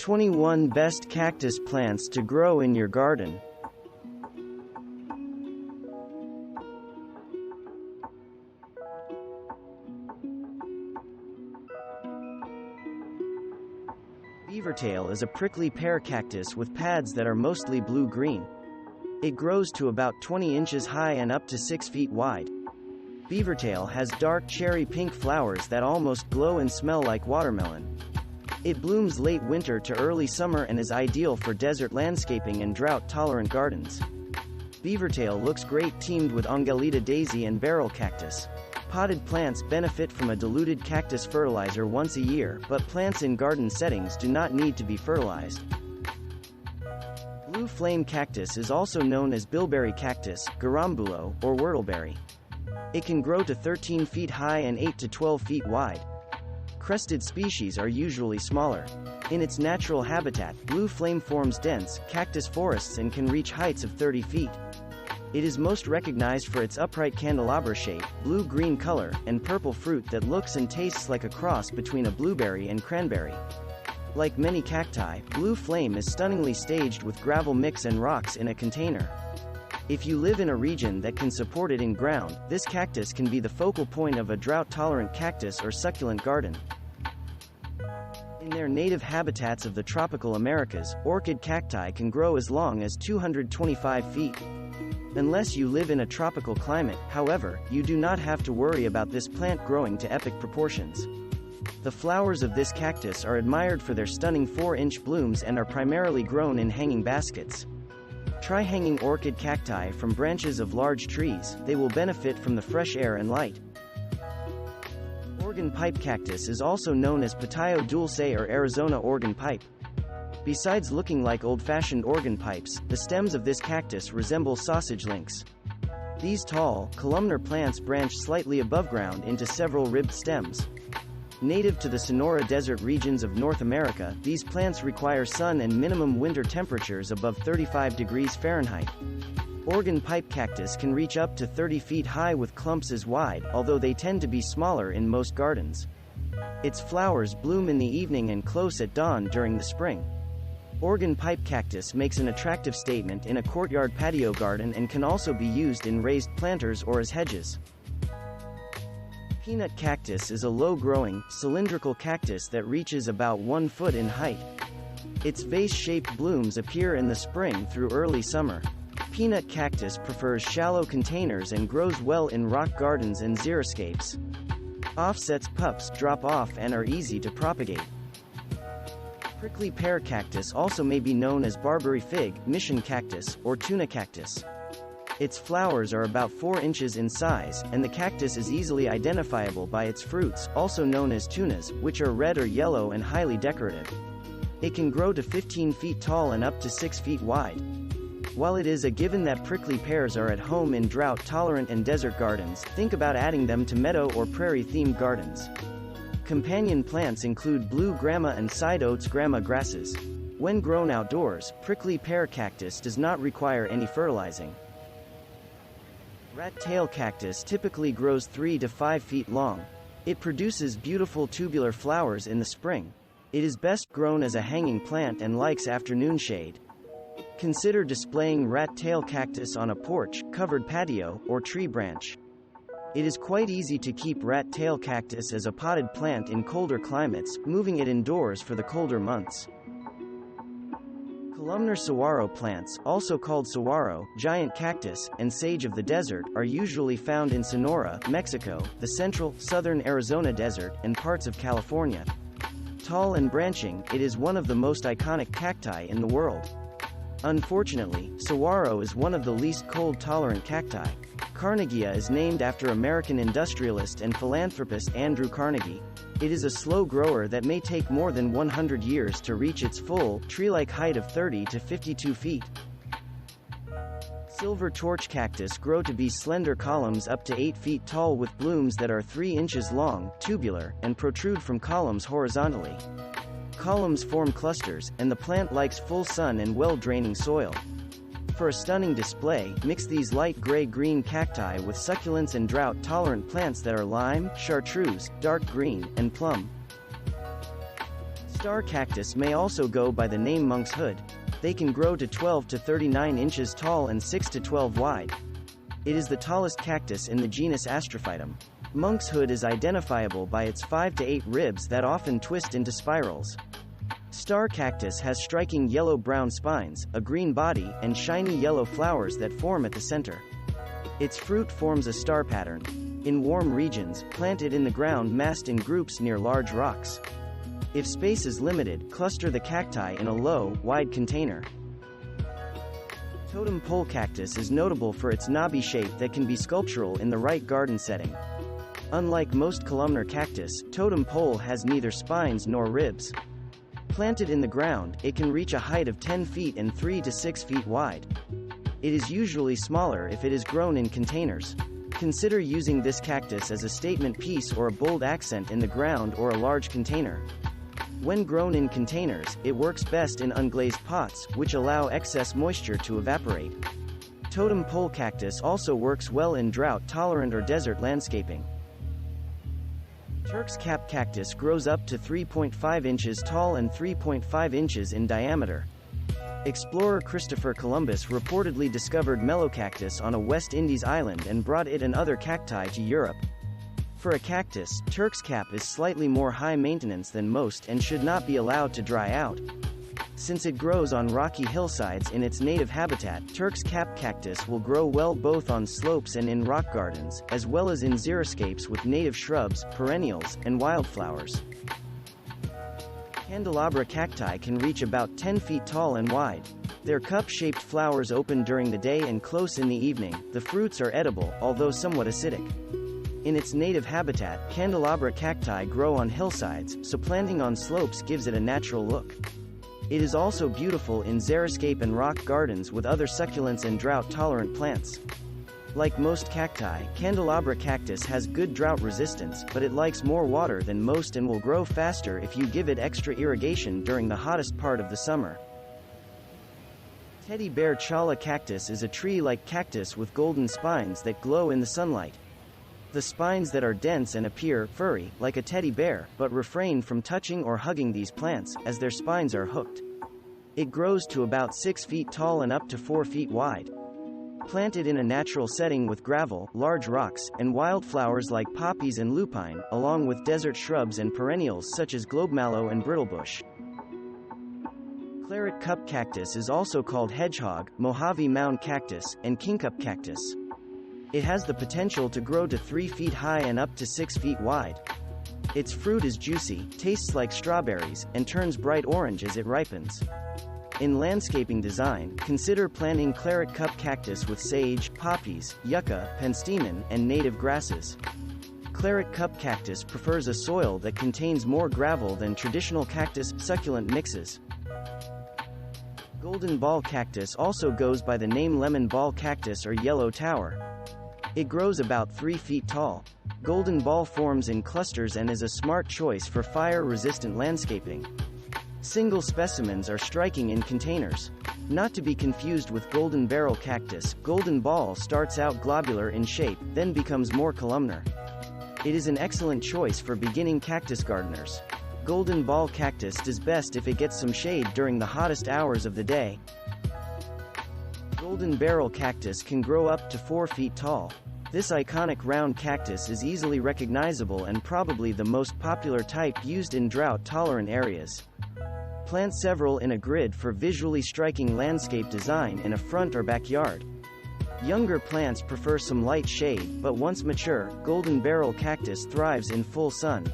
21 Best Cactus Plants to Grow in Your Garden. Beavertail is a prickly pear cactus with pads that are mostly blue-green. It grows to about 20 inches high and up to 6 feet wide. Beavertail has dark cherry pink flowers that almost glow and smell like watermelon. It blooms late winter to early summer and is ideal for desert landscaping and drought-tolerant gardens. Beavertail looks great teamed with Angelita daisy and barrel cactus. Potted plants benefit from a diluted cactus fertilizer once a year, but plants in garden settings do not need to be fertilized. Blue flame cactus is also known as bilberry cactus, garambulo, or whortleberry. It can grow to 13 feet high and 8 to 12 feet wide. Crested species are usually smaller. In its natural habitat, blue flame forms dense, cactus forests and can reach heights of 30 feet. It is most recognized for its upright candelabra shape, blue-green color, and purple fruit that looks and tastes like a cross between a blueberry and cranberry. Like many cacti, blue flame is stunningly staged with gravel mix and rocks in a container. If you live in a region that can support it in ground, this cactus can be the focal point of a drought-tolerant cactus or succulent garden. In their native habitats of the tropical Americas, orchid cacti can grow as long as 225 feet. Unless you live in a tropical climate, however, you do not have to worry about this plant growing to epic proportions. The flowers of this cactus are admired for their stunning 4-inch blooms and are primarily grown in hanging baskets. Try hanging orchid cacti from branches of large trees, they will benefit from the fresh air and light. Organ pipe cactus is also known as Patayo dulce or Arizona organ pipe. Besides looking like old-fashioned organ pipes, the stems of this cactus resemble sausage links. These tall, columnar plants branch slightly above ground into several ribbed stems. Native to the Sonora Desert regions of North America, these plants require sun and minimum winter temperatures above 35 degrees Fahrenheit. Organ pipe cactus can reach up to 30 feet high with clumps as wide, although they tend to be smaller in most gardens. Its flowers bloom in the evening and close at dawn during the spring. Organ pipe cactus makes an attractive statement in a courtyard patio garden and can also be used in raised planters or as hedges. Peanut cactus is a low-growing, cylindrical cactus that reaches about 1 foot in height. Its vase-shaped blooms appear in the spring through early summer. Peanut cactus prefers shallow containers and grows well in rock gardens and xeriscapes. Offsets pups drop off and are easy to propagate. Prickly pear cactus also may be known as Barbary fig, mission cactus, or tuna cactus. Its flowers are about 4 inches in size, and the cactus is easily identifiable by its fruits, also known as tunas, which are red or yellow and highly decorative. It can grow to 15 feet tall and up to 6 feet wide. While it is a given that prickly pears are at home in drought-tolerant and desert gardens, think about adding them to meadow or prairie-themed gardens. Companion plants include blue grama and side oats grama grasses. When grown outdoors, prickly pear cactus does not require any fertilizing. Rat-tail cactus typically grows 3 to 5 feet long. It produces beautiful tubular flowers in the spring. It is best grown as a hanging plant and likes afternoon shade. Consider displaying rat-tail cactus on a porch, covered patio, or tree branch. It is quite easy to keep rat-tail cactus as a potted plant in colder climates, moving it indoors for the colder months. Columnar saguaro plants, also called saguaro, giant cactus, and sage of the desert, are usually found in Sonora, Mexico, the central, southern Arizona desert, and parts of California. Tall and branching, it is one of the most iconic cacti in the world. Unfortunately, saguaro is one of the least cold-tolerant cacti. Carnegiea is named after American industrialist and philanthropist Andrew Carnegie. It is a slow grower that may take more than 100 years to reach its full, tree-like height of 30 to 52 feet. Silver torch cactus grow to be slender columns up to 8 feet tall with blooms that are 3 inches long, tubular, and protrude from columns horizontally. Columns form clusters, and the plant likes full sun and well-draining soil. For a stunning display, mix these light gray-green cacti with succulents and drought-tolerant plants that are lime, chartreuse, dark green, and plum. Star cactus may also go by the name monk's hood. They can grow to 12 to 39 inches tall and 6 to 12 wide. It is the tallest cactus in the genus Astrophytum. Monk's hood is identifiable by its 5 to 8 ribs that often twist into spirals. Star cactus has striking yellow-brown spines, a green body, and shiny yellow flowers that form at the center. Its fruit forms a star pattern. In warm regions, plant it in the ground massed in groups near large rocks. If space is limited, cluster the cacti in a low, wide container. Totem Pole Cactus is notable for its knobby shape that can be sculptural in the right garden setting. Unlike most columnar cactus, Totem Pole has neither spines nor ribs. Planted in the ground, it can reach a height of 10 feet and 3 to 6 feet wide. It is usually smaller if it is grown in containers. Consider using this cactus as a statement piece or a bold accent in the ground or a large container. When grown in containers, it works best in unglazed pots, which allow excess moisture to evaporate. Totem Pole Cactus also works well in drought-tolerant or desert landscaping. Turk's Cap Cactus grows up to 3.5 inches tall and 3.5 inches in diameter. Explorer Christopher Columbus reportedly discovered Myrtillocactus on a West Indies island and brought it and other cacti to Europe. For a cactus, Turk's Cap is slightly more high maintenance than most and should not be allowed to dry out. Since it grows on rocky hillsides in its native habitat, Turk's Cap Cactus will grow well both on slopes and in rock gardens, as well as in xeriscapes with native shrubs, perennials, and wildflowers. Candelabra cacti can reach about 10 feet tall and wide. Their cup-shaped flowers open during the day and close in the evening. The fruits are edible, although somewhat acidic. In its native habitat, candelabra cacti grow on hillsides, so planting on slopes gives it a natural look. It is also beautiful in xeriscape and rock gardens with other succulents and drought-tolerant plants. Like most cacti, Candelabra cactus has good drought resistance, but it likes more water than most and will grow faster if you give it extra irrigation during the hottest part of the summer. Teddy bear chala cactus is a tree-like cactus with golden spines that glow in the sunlight. The spines that are dense and appear furry, like a teddy bear, but refrain from touching or hugging these plants, as their spines are hooked. It grows to about 6 feet tall and up to 4 feet wide. Planted in a natural setting with gravel, large rocks, and wildflowers like poppies and lupine, along with desert shrubs and perennials such as globemallow and brittlebush. Claret cup cactus is also called hedgehog, Mojave mound cactus, and kingcup cactus. It has the potential to grow to 3 feet high and up to 6 feet wide. Its fruit is juicy, tastes like strawberries, and turns bright orange as it ripens. In landscaping design, consider planting claret cup cactus with sage, poppies, yucca, penstemon, and native grasses. Claret cup cactus prefers a soil that contains more gravel than traditional cactus succulent mixes. Golden ball cactus also goes by the name lemon ball cactus or yellow tower. It grows about 3 feet tall. Golden ball forms in clusters and is a smart choice for fire-resistant landscaping. Single specimens are striking in containers. Not to be confused with golden barrel cactus, golden ball starts out globular in shape, then becomes more columnar. It is an excellent choice for beginning cactus gardeners. Golden ball cactus does best if it gets some shade during the hottest hours of the day. Golden barrel cactus can grow up to 4 feet tall. This iconic round cactus is easily recognizable and probably the most popular type used in drought-tolerant areas. Plant several in a grid for visually striking landscape design in a front or backyard. Younger plants prefer some light shade, but once mature, golden barrel cactus thrives in full sun.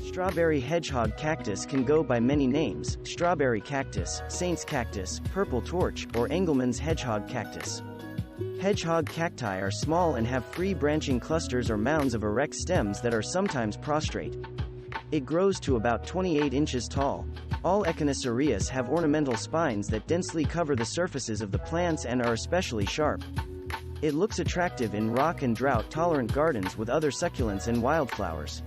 Strawberry hedgehog cactus can go by many names: strawberry cactus, saint's cactus, purple torch, or Engelmann's hedgehog cactus. Hedgehog cacti are small and have free branching clusters or mounds of erect stems that are sometimes prostrate. It grows to about 28 inches tall. All Echinocereus have ornamental spines that densely cover the surfaces of the plants and are especially sharp. It looks attractive in rock and drought-tolerant gardens with other succulents and wildflowers.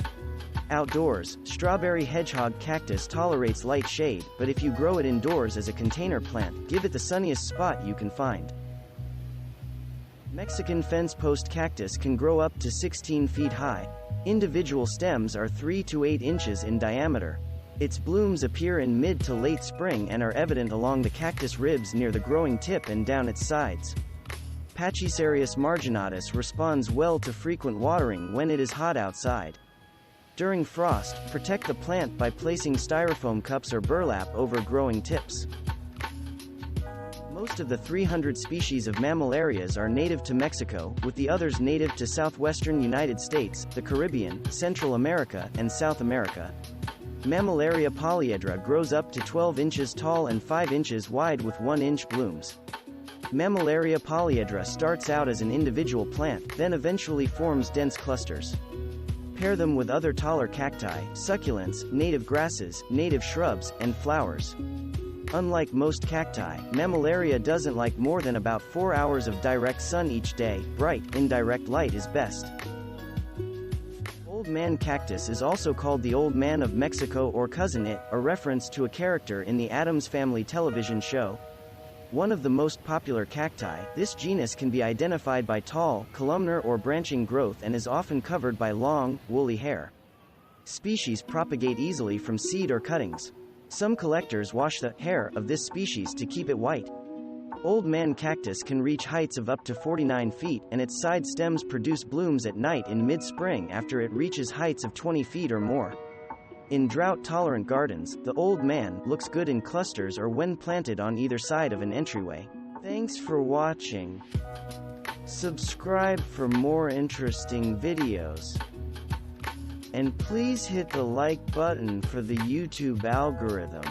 Outdoors, strawberry hedgehog cactus tolerates light shade, but if you grow it indoors as a container plant, give it the sunniest spot you can find. Mexican fence post cactus can grow up to 16 feet high. Individual stems are 3 to 8 inches in diameter. Its blooms appear in mid to late spring and are evident along the cactus ribs near the growing tip and down its sides. Pachycereus marginatus responds well to frequent watering when it is hot outside. During frost, protect the plant by placing styrofoam cups or burlap over growing tips. Most of the 300 species of Mammillarias are native to Mexico, with the others native to southwestern United States, the Caribbean, Central America, and South America. Mammillaria polyedra grows up to 12 inches tall and 5 inches wide with 1-inch blooms. Mammillaria polyedra starts out as an individual plant, then eventually forms dense clusters. Pair them with other taller cacti, succulents, native grasses, native shrubs, and flowers. Unlike most cacti, Mammillaria doesn't like more than about 4 hours of direct sun each day. Bright, indirect light is best. Old man cactus is also called the Old Man of Mexico or Cousin It, a reference to a character in the Addams Family television show. One of the most popular cacti, this genus can be identified by tall, columnar or branching growth and is often covered by long, woolly hair. Species propagate easily from seed or cuttings. Some collectors wash the hair of this species to keep it white. Old man cactus can reach heights of up to 49 feet, and its side stems produce blooms at night in mid-spring after it reaches heights of 20 feet or more. In drought-tolerant gardens, the old man looks good in clusters or when planted on either side of an entryway. Thanks for watching. Subscribe for more interesting videos. And please hit the like button for the YouTube algorithm.